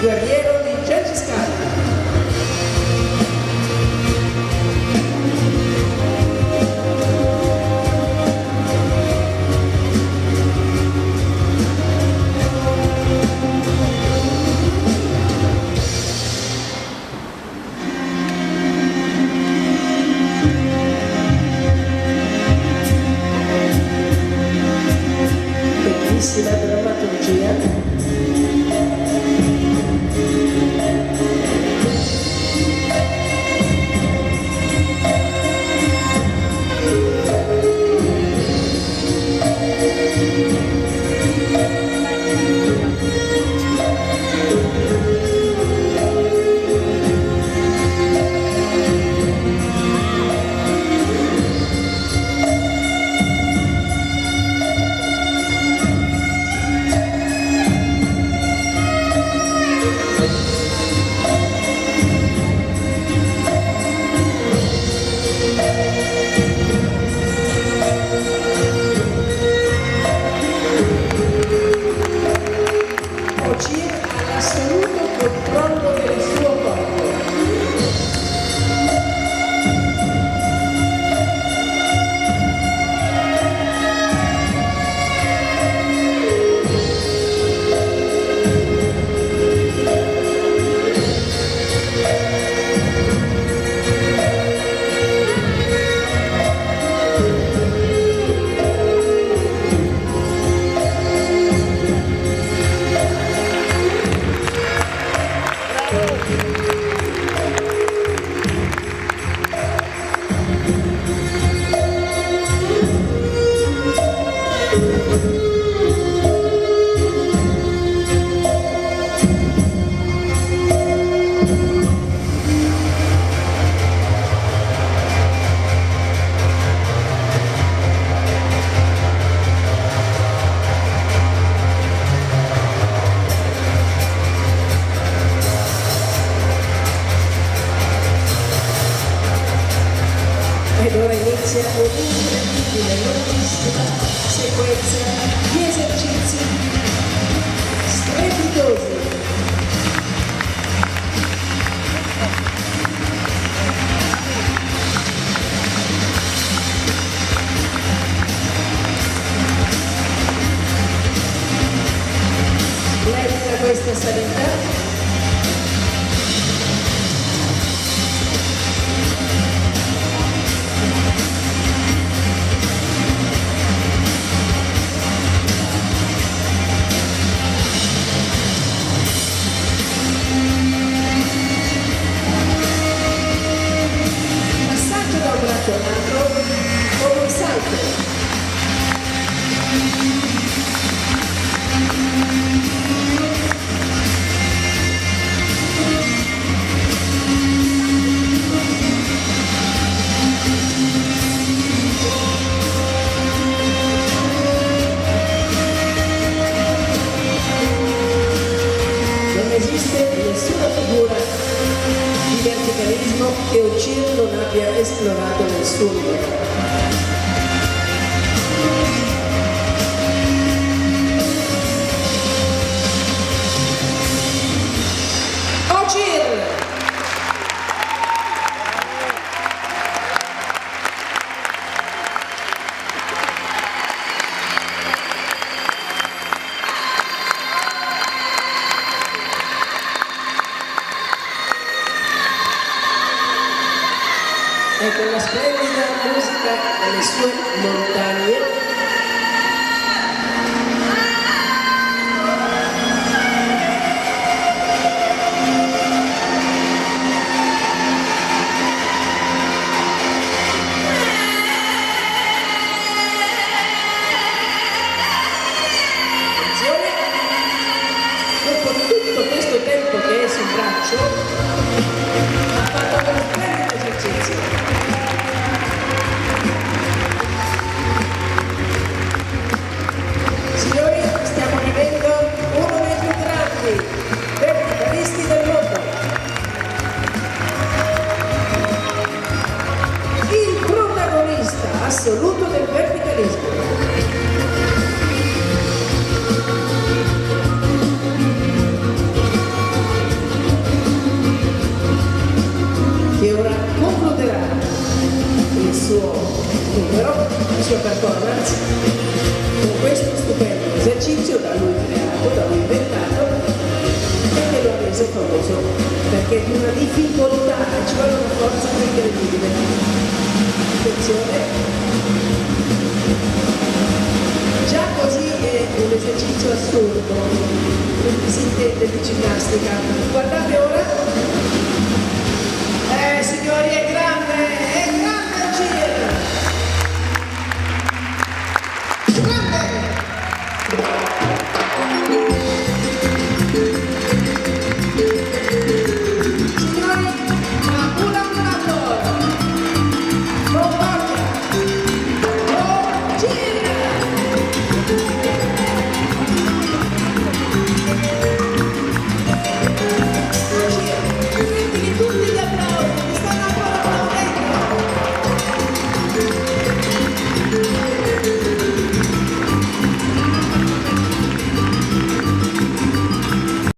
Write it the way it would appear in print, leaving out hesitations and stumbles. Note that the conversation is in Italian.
guerriero di Gengis Khan. Bellissima drammaturgia. All'assoluto controllo del suo corpo. Ed ora inizia un'incredibile, lunghissima sequenza di esercizi strepitosi. Lenta questa sanità. Come un salto. Non esiste nessuna figura di verticalismo che O'Cheer non abbia esplorato nel suo libro. E con la splendida musica delle sue montagne attenzione, dopo tutto questo tempo che è sul braccio ha fatto uno splendido esercizio. ragazzi, con questo stupendo esercizio da lui creato, da lui inventato, e che lo ha reso famoso, perché di una difficoltà ci vuole una forza incredibile. Attenzione, già così è un esercizio assurdo, quindi si intende di ginnastica. Guardate ora, signori, è grande.